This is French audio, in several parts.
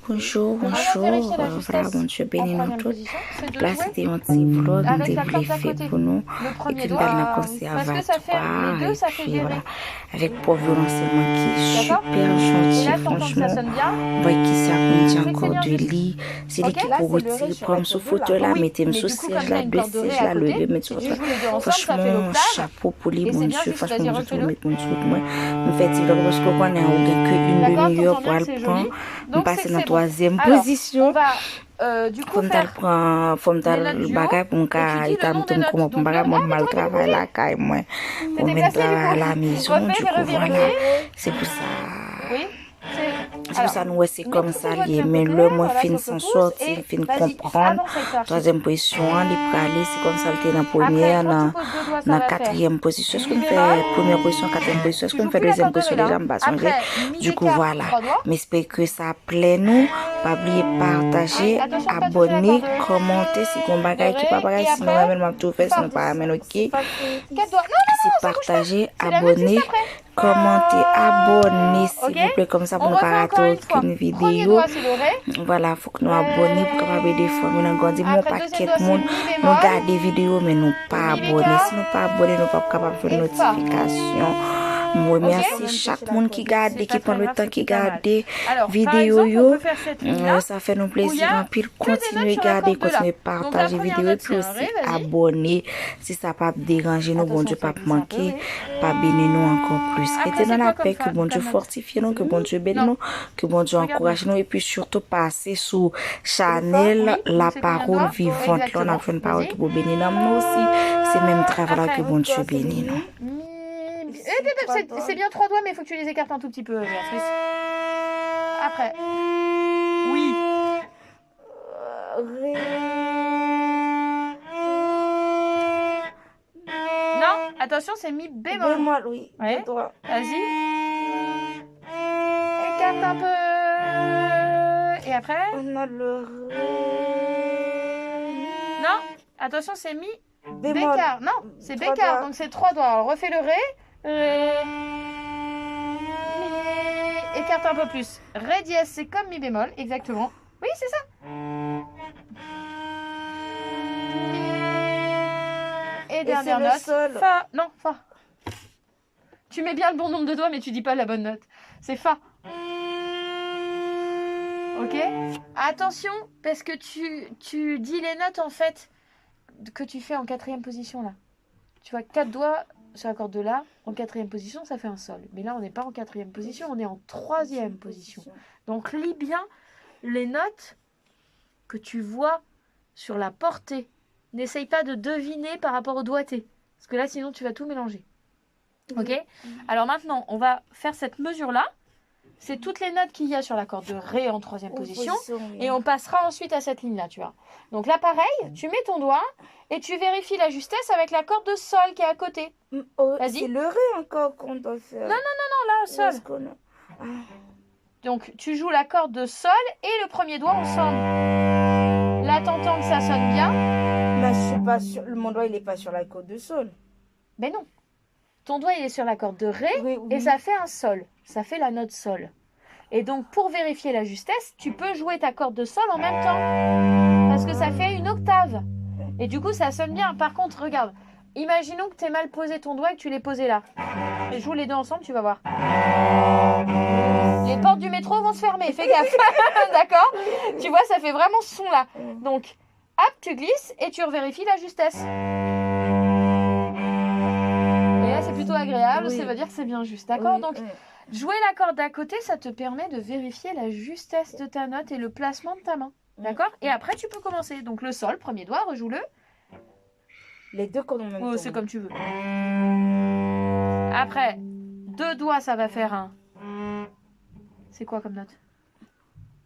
Bonjour, On va bonjour. vérifier la Voilà, justesse bon Dieu béni en nous troisième toutes. position. C'est de Là, jouer c'était un petit vlog que avec nous la corde d'à fait côté. pour nous. Le Et premier puis, nous allons doigt. dans Parce que ça fait les conservatoire. deux, Et ça fait puis, gérer. voilà. Avec pour violoncellement qui est D'accord? super Et gentil, là, t'entends que ça franchement. sonne bien. Voyez qui ça contient C'est que c'est encore bien de juste. lit. C'est Ok? l'équipe Là, pour c'est le ré retirer, sur la prendre sous corde de fauteuil là. là, Oui, mettez-moi mais sous du coup, siège comme là, t'as une corde de baisser, ré je à la côté, lever, mettre sur si tu ça. joues les deux ensemble, ça fait Franchement, l'octave. chapeau pour lui, Et mon c'est bien Dieu. juste. Franchement, Vas-y, mon Dieu, refais-le. mettre mon truc, moi. Me fait il parce qu'on a qu'une D'accord? demi-heure T'entends pour bien le que c'est prendre. joli. On Donc, passe c'est que dans la c'est bon. troisième Alors, on position. va du coup Faut me faire prendre, faut me les notes le du haut. bagage pour Et tu dis le nom des notes. comment Donc, bagage moi mal t'aurais dû travail bouger. là quand moi T'es on met déplacé du travail à la coup. maison Refais, du j'ai coup voilà revérifié. c'est pour ça Oui. c'est pour ça nous ouais, c'est Mets comme tous ça tes doigts lié de mais côté, le moi voilà, fin sur le sans pouce, sortir et fin vas-y, comprendre avance avec ta archive. troisième position les praler c'est comme ça le était dans Après, première quand dans tu poses deux doigts, ça dans va faire quatrième position est-ce qu'on mi fait bémol. première position quatrième position est-ce Tu qu'on joues fait plus la deuxième corde de position ré là. déjà me pas changer Après, mi du coup d'écart, voilà trois doigts. mais j'espère que ça plaît nous pas oublier partager Attention de pas toucher la abonner corde de commenter si qu'on de bagaille qui ré, pas bagaille et sinon après, même m'a tout fait fa. sinon pas amène ok Quatre doigts. Non, c'est ça bouge pas. partager, C'est la note juste abonner, après. commenter, abonner s'il Ok? vous plaît, comme ça pour On ne pas refait rater encore une fois. aucune Premier vidéo. doigt, c'est le ré. Voilà, faut que nous abonnions pour capable des fois, nous avons dit mon Après, deuxième paquet doigt, de c'est monde, mi nous bémol. regardons des vidéos mais nous pas Mi abonnés. bécard. Si nous pas abonnés, nous pas capable de faire Et une fa. notification. Moi, Ok? merci chaque monde qui garde, C'est qui pas prend très le grave, temps, c'est qui pas mal. garde des Alors, par vidéos. exemple, on peut faire cette ligne-là. Ça fait nous où il y plaisir a en pile. que des notes Continuez à sur la garder, corde de là. continuez à Donc, la partager première vidéo et note, puis c'est un ré, aussi vas-y. abonner. Si ça pas déranger nous, bon Attention, Dieu, ça pas glisse un peu, manquer, oui. pas bénir nous encore plus. Après, Restez dans c'est la quoi comme paix, que bon Dieu note? fortifie nous, que bon Dieu bénisse Non. nous, que bon Dieu Regarde encourage nous et puis surtout passer sous Chanel, Oui, la c'est combien de parole doigts? vivante. Là, on a Exactement. fait une parole Vas-y. qui vous bénisse nous aussi. C'est même travail là Après. que bon Dieu bénisse nous. C'est bien trois doigts, mais il faut que tu les écartes un tout petit peu, Béatrice. Après. Oui. Non, attention, c'est mi bémol. Bémol, oui. Ouais. Deux doigts. Vas-y. Écarte un peu. Et après? On a le ré. Non, attention, c'est mi Bémol. bécard. Non, c'est Trois bécard, doigts. donc c'est trois doigts. Alors, refais le ré. Ré. Mi. Écarte un peu plus. Ré dièse, c'est comme mi bémol, exactement. Oui, c'est ça. Et dernière c'est le note. sol. Fa. Non, fa. Tu mets bien le bon nombre de doigts, mais tu dis pas la bonne note. C'est fa. Ok? Attention, parce que tu dis les notes en fait que tu fais en quatrième position là. Tu vois, 4 doigts sur la corde de la. En quatrième position, ça fait un sol. Mais là, on n'est pas en quatrième position, on est en troisième position. Donc, lis bien les notes que tu vois sur la portée. N'essaye pas de deviner par rapport au doigté. Parce que là, sinon, tu vas tout mélanger. Ok? Alors maintenant, on va faire cette mesure-là. C'est toutes les notes qu'il y a sur la corde de Ré en troisième position. Et on passera ensuite à cette ligne-là, tu vois. Donc là, pareil, tu mets ton doigt et tu vérifies la justesse avec la corde de Sol qui est à côté. Vas-y. C'est le ré encore qu'on doit faire. Non, là, Sol. Donc, tu joues la corde de Sol et le premier doigt ensemble. Là, t'entends que ça sonne bien. Là, je suis pas sur... Mon doigt, il n'est pas sur la corde de sol. Mais non. Ton doigt, il est sur la corde de Ré Oui. et ça fait un Sol. Ça fait la note Sol. Et donc, pour vérifier la justesse, tu peux jouer ta corde de Sol en même temps. Parce que ça fait une octave. Et du coup, ça sonne bien. Par contre, regarde. Imaginons que tu aies mal posé ton doigt et que tu l'aies posé là. Et joue les deux ensemble, tu vas voir. Les portes du métro vont se fermer. Fais gaffe. D'accord? Tu vois, ça fait vraiment ce son-là. Donc, hop, tu glisses et tu revérifies la justesse. Et là, c'est plutôt agréable. Oui. Ça veut dire que c'est bien juste. D'accord? Oui, Donc, jouer la corde d'à côté, ça te permet de vérifier la justesse de ta note et le placement de ta main. D'accord? Et après, tu peux commencer. Donc, le sol, premier doigt, rejoue-le. Les deux cordes en même Oh, temps. c'est comme tu veux. Après, deux doigts, ça va faire un. C'est quoi comme note?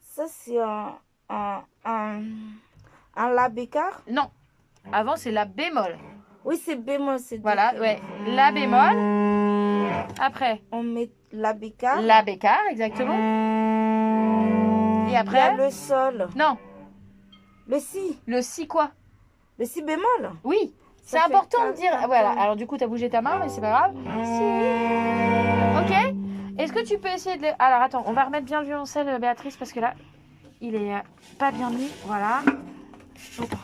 Ça, c'est un la bécard. Non. Avant, c'est la bémol. Oui, c'est bémol. Voilà, ouais. La bémol. Après, On met la bécard. la bécard, exactement. Et Il y a après, le sol. non. Le si. Le si quoi? Le si bémol. Oui. C'est Ça fait important de quatre, dire. cinq, Voilà. cinq. Alors, du coup, tu as bougé ta main, mais c'est pas grave. Si. Ok? Est-ce que tu peux essayer de. Alors, attends, on va remettre bien le violoncelle, Béatrice, parce que là. il est pas bien mis. Voilà. Attends.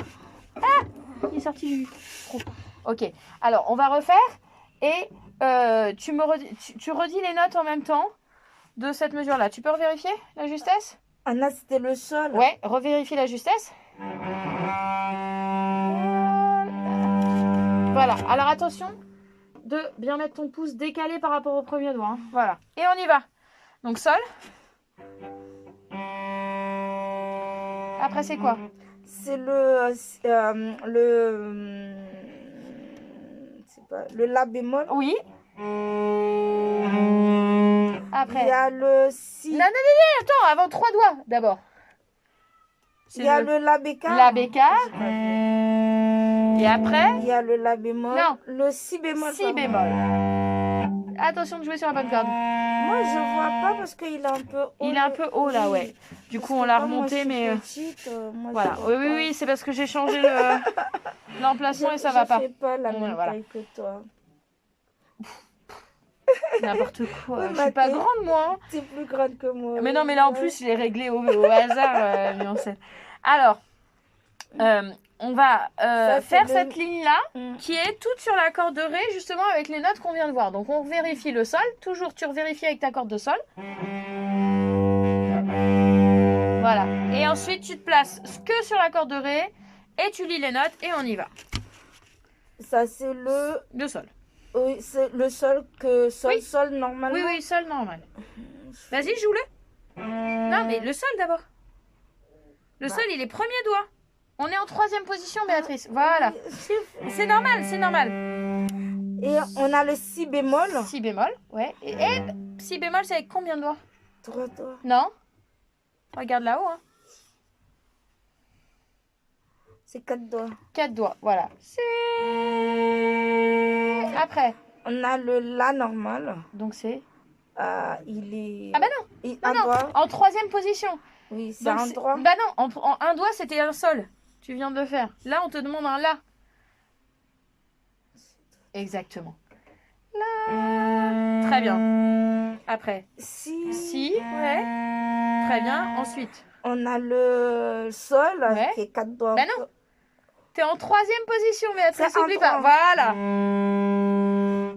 Ah, il est sorti du trou. Ok. Alors, on va refaire. Et tu redis les notes en même temps de cette mesure-là. Tu peux revérifier la justesse? Ah là, c'était le sol. Ouais, revérifie la justesse. Voilà. Alors, attention de bien mettre ton pouce décalé par rapport au premier doigt. Hein. Voilà. Et on y va. Donc, sol. Après, c'est quoi? C'est le la bémol. Oui. Il Après. y a le si. Non, attends, avant 3 doigts d'abord. Il y a le la bécard. La bécard. Et après, Il y a le la bémol. Non. Le si bémol. si pardon. bémol. Attention de jouer sur la bonne corde. Moi, je vois pas parce qu'il est un peu haut. Il est un peu haut là, ouais. Du coup, on l'a remonté, mais voilà. Oui, c'est parce que j'ai changé l'emplacement et ça va pas. Je fais pas la même Voilà. taille que toi. N'importe quoi. Ouais, Je bah, suis pas t'es- grande, moi. Hein. T'es plus grande que moi. Mais non, mais là en plus, je l'ai réglé au hasard, Beyoncé. Alors, on va Ça, c'est faire le- cette ligne-là Mm. qui est toute sur la corde de Ré, justement avec les notes qu'on vient de voir. Donc, on vérifie le sol. Toujours, tu revérifies avec ta corde de sol. Voilà. Et ensuite, tu te places que sur la corde de Ré et tu lis les notes et on y va. Ça, c'est le. Le sol. Oui, c'est le sol que. Oui. Sol normalement. Oui, sol normal. Vas-y, joue-le. Non, mais le sol d'abord. Le sol, il est premier doigt. On est en 3e position, Béatrice. Voilà. C'est normal, c'est normal. Et on a le si bémol. Si bémol, ouais. Et si bémol, c'est avec combien de doigts? 3 doigts. Non? Regarde là-haut, hein. C'est 4 doigts. 4 doigts, voilà. C'est... Après, On a le la normal. donc c'est... Il est. Ah bah non, Un doigt. en 3e position. Oui, c'est Donc un droit. Bah non, en un doigt, c'était un sol. Tu viens de le faire. Là, on te demande un la. Exactement. La. Très bien. Après, si, ouais. Très bien. Ensuite, On a le sol Ouais. qui est 4 doigts. Bah non. T'es en 3e position, Béatrice. C'est un N'oublie pas. droit. Voilà.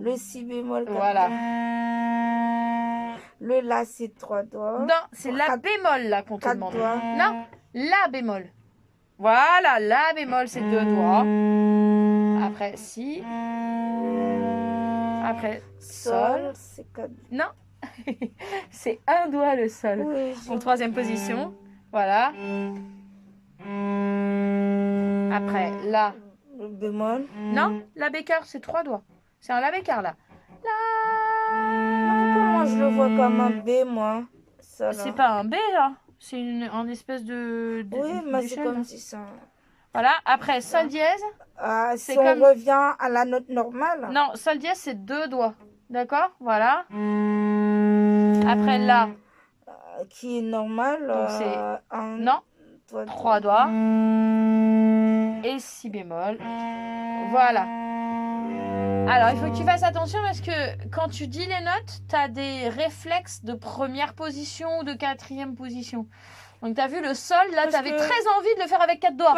Le si bémol. 4 Voilà. doigts. Le la, c'est 3 doigts. Non, c'est la Quatre- bémol là qu'on te 4 demande. doigts. Non, la bémol. Voilà, la bémol, c'est 2 doigts. Après, si. Après, sol. Sol, c'est 4 doigts. Non, c'est un doigt le sol. Oui, En 3e position. Voilà. Après, la. le bémol. Non, la bécard, c'est 3 doigts. C'est un la bécard là. Non, pour moi, je le vois comme un B, moi. Ça, là. C'est pas un B là. C'est un espèce de Oui, mais c'est d'échelle, comme là. si ça. Voilà, après, sol dièse. Si C'est on comme- revient à la note normale. Non, sol dièse, c'est 2 doigts. D'accord? Voilà. Après, la. Qui est normale. Donc, c'est- un, Non, 3 doigts. Et si bémol. Voilà. Alors, il faut que tu fasses attention parce que quand tu dis les notes, tu as des réflexes de première position ou de 4e position. Donc, tu as vu le sol, là, Parce tu avais que- très envie de le faire avec 4 doigts.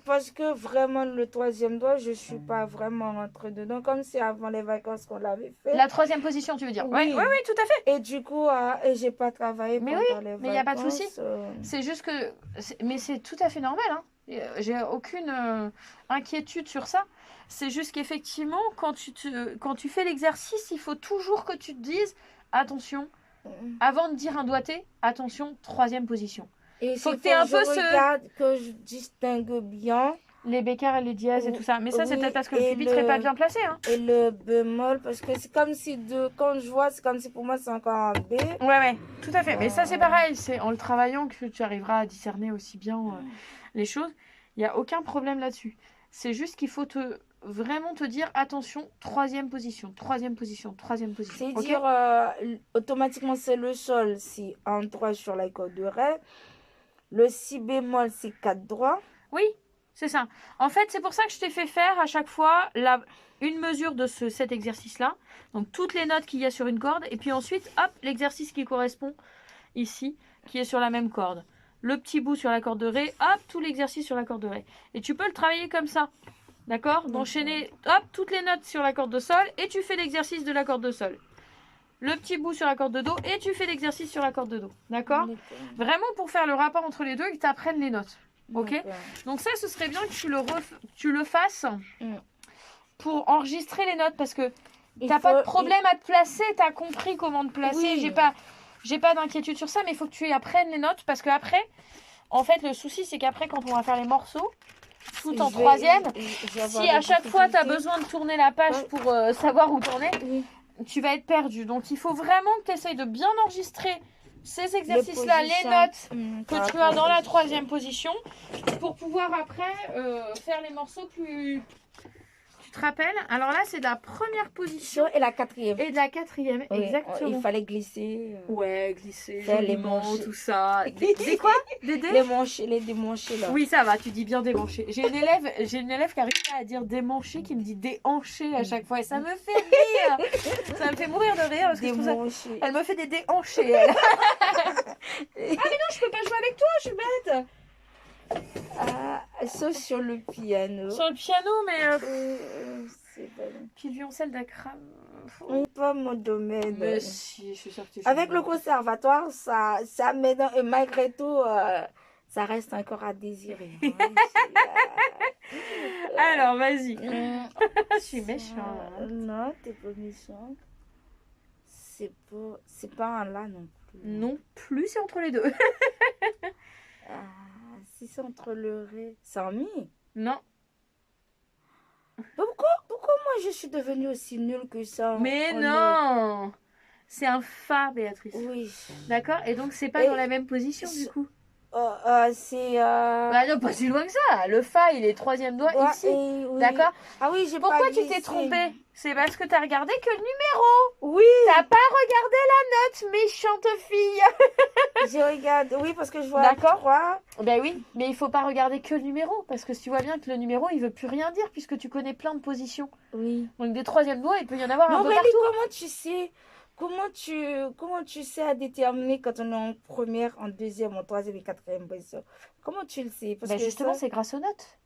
Parce que vraiment, le 3e doigt, je suis pas vraiment rentrée dedans. Comme c'est avant les vacances qu'on l'avait fait. La 3e position, tu veux dire? Oui. Oui, tout à fait. Et du coup, et j'ai pas travaillé Mais pendant oui, les vacances. mais y a pas de souci. C'est juste que... Mais c'est tout à fait normal. Hein. J'ai aucune inquiétude sur ça. C'est juste qu'effectivement, quand tu fais l'exercice, il faut toujours que tu te dises, attention, avant de dire un doigté, attention, 3e position. Et Faut s'il que t'aies un je peu ce- regarde, que je distingue bien. Les bécards et les dièses et tout ça. Mais ça, c'est Oui, peut-être parce que le et pupitre n'est pas bien placé. Hein. Et le bémol, parce que c'est comme si, quand je vois, c'est comme si pour moi, c'est encore un B. Ouais, tout à fait. Mais ça, c'est pareil. C'est en le travaillant que tu arriveras à discerner aussi bien les choses. Il n'y a aucun problème là-dessus. C'est juste qu'il faut vraiment te dire, attention, 3e position, 3e position, 3e position. C'est Ok. dire, automatiquement, c'est le sol, c'est un droit sur la corde de Ré. Le si bémol, c'est 4 droits. Oui, c'est ça. En fait, c'est pour ça que je t'ai fait faire à chaque fois une mesure de cet exercice-là. Donc, toutes les notes qu'il y a sur une corde. Et puis ensuite, hop, l'exercice qui correspond ici, qui est sur la même corde. le petit bout sur la corde de Ré, hop, tout l'exercice sur la corde de Ré. Et tu peux le travailler comme ça. D'accord? D'enchaîner, hop, toutes les notes sur la corde de Sol et tu fais l'exercice de la corde de Sol. Le petit bout sur la corde de Do et tu fais l'exercice sur la corde de Do. D'accord? Vraiment pour faire le rapport entre les deux et que tu apprennes les notes. Ok? Donc ça, ce serait bien que tu le fasses pour enregistrer les notes parce que t'as pas de problème à te placer, t'as compris comment te placer. Oui. J'ai pas d'inquiétude sur ça, mais il faut que tu apprennes les notes parce que après, en fait, le souci c'est qu'après, quand on va faire les morceaux, tout en troisième, si à chaque fois tu as besoin de tourner la page pour savoir où tourner, tu vas être perdu. Donc il faut vraiment que tu essayes de bien enregistrer ces exercices-là, les notes que tu as dans la troisième position pour pouvoir après faire les morceaux plus... Tu te rappelles? Alors là, c'est de la première position Et la quatrième. et de la quatrième, Oui, exactement. il fallait glisser. Ouais, glisser, Faire les joliment, manches. tout ça. Des quoi? Des dés? Les manches, les démanchés là. Oui, ça va, tu dis bien démanché. J'ai une élève qui arrive pas à dire démanché, qui me dit déhanché à chaque fois. Et ça me fait rire. Ça me fait mourir de rire. Parce que je trouve ça... Démanchés. Elle me fait des déhanchés. Elle. Ah, mais non, je peux pas jouer avec toi, je suis bête. Ah, sauf sur le piano. Sur le piano, mais. C'est pas bon. Puis le violoncelle d'Akram. Pas mon domaine. Mais si, je suis sûre que tu Avec joues. le conservatoire, ça m'aide. Et malgré tout, ça reste encore à désirer. Alors, vas-y. Je suis méchante. Non, t'es pas méchante. C'est pas un la non plus. Non plus, c'est entre les deux. Si c'est entre le ré, c'est en mi. Non. Pourquoi moi je suis devenue aussi nulle que ça? Mais en non. C'est un fa, Béatrice. Oui. D'accord? Et donc, c'est pas Et- dans la même position, du coup. C'est. Bah non, pas si loin que ça. Le fa, il est troisième doigt ouais, ici. oui. D'accord? Ah oui, j'ai Pourquoi pas tu t'es glissé. trompée? C'est parce que t'as regardé que le numéro. Oui, T'as pas regardé la note, méchante fille. je regarde. Oui, parce que je vois D'accord. 3. Ben oui, mais il faut pas regarder que le numéro. Parce que tu vois bien que le numéro, il veut plus rien dire puisque tu connais plein de positions. Oui. Donc des troisièmes doigts, il peut y en avoir un Non, peu Aurélie, partout. comment tu sais? Comment tu sais à déterminer quand on est en première, en deuxième, en troisième et quatrième position? Comment tu le sais? Parce Ben que justement, ça- c'est grâce aux notes.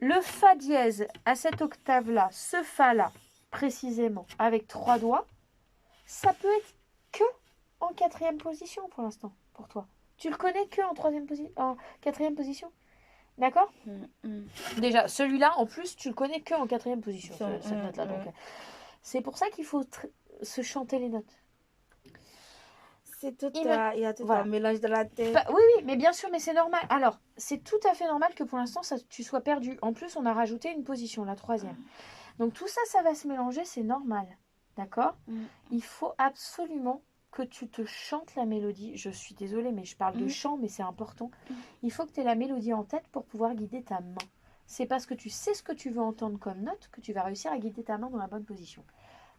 Le fa dièse à cette octave-là, ce fa-là, précisément, avec 3 doigts, ça peut être que en quatrième position pour l'instant, pour toi. Tu le connais que en quatrième position. D'accord? Déjà, celui-là, en plus, tu le connais que en quatrième position, cette note-là. Donc, c'est pour ça qu'il faut se chanter les notes. c'est tout, Il va- il y a tout voilà. un mélange de la tête. Oui, oui, mais bien sûr, mais c'est normal. Alors, c'est tout à fait normal que pour l'instant, tu sois perdu. En plus, on a rajouté une position, la troisième. Donc, tout ça, ça va se mélanger, c'est normal. D'accord? Il faut absolument que tu te chantes la mélodie. Je suis désolée, mais je parle de chant, mais c'est important. Il faut que tu aies la mélodie en tête pour pouvoir guider ta main. C'est parce que tu sais ce que tu veux entendre comme note que tu vas réussir à guider ta main dans la bonne position.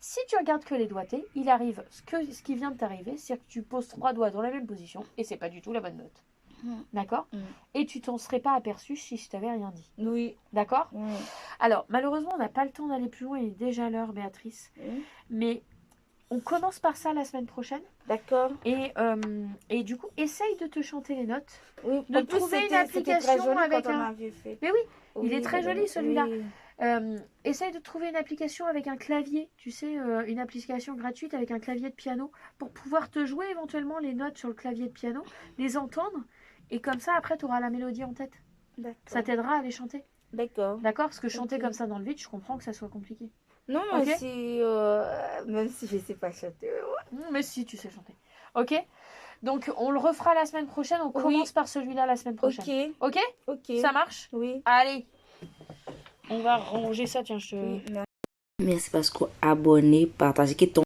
Si tu regardes que les doigtés, il arrive ce qui vient de t'arriver, c'est-à-dire que tu poses 3 doigts dans la même position et c'est pas du tout la bonne note. D'accord? Et tu t'en serais pas aperçu si je t'avais rien dit. Oui. D'accord? Alors, malheureusement, on n'a pas le temps d'aller plus loin, il est déjà l'heure, Béatrice. Mais on commence par ça la semaine prochaine. D'accord. Et du coup, essaye de te chanter les notes. Oui. De En plus, trouver une c'était très application joli avec quand on un- avait fait. Mais oui, il est Oui, très joli, celui-là. oui. Essaye de trouver une application avec un clavier, tu sais, une application gratuite avec un clavier de piano pour pouvoir te jouer éventuellement les notes sur le clavier de piano, les entendre, et comme ça, après, tu auras la mélodie en tête. D'accord. Ça t'aidera à les chanter. D'accord. D'accord? Parce que chanter Ok. comme ça dans le vide, je comprends que ça soit compliqué. Non, Ok. même si je sais pas chanter. Mais si, tu sais chanter. Ok? Donc, on le refera la semaine prochaine. On Oui. commence par celui-là la semaine prochaine. Ok. Ok? Ok. Ça marche? Oui. Allez! On va ranger ça, tiens, je te... Oui. Merci parce que abonné, partagez ton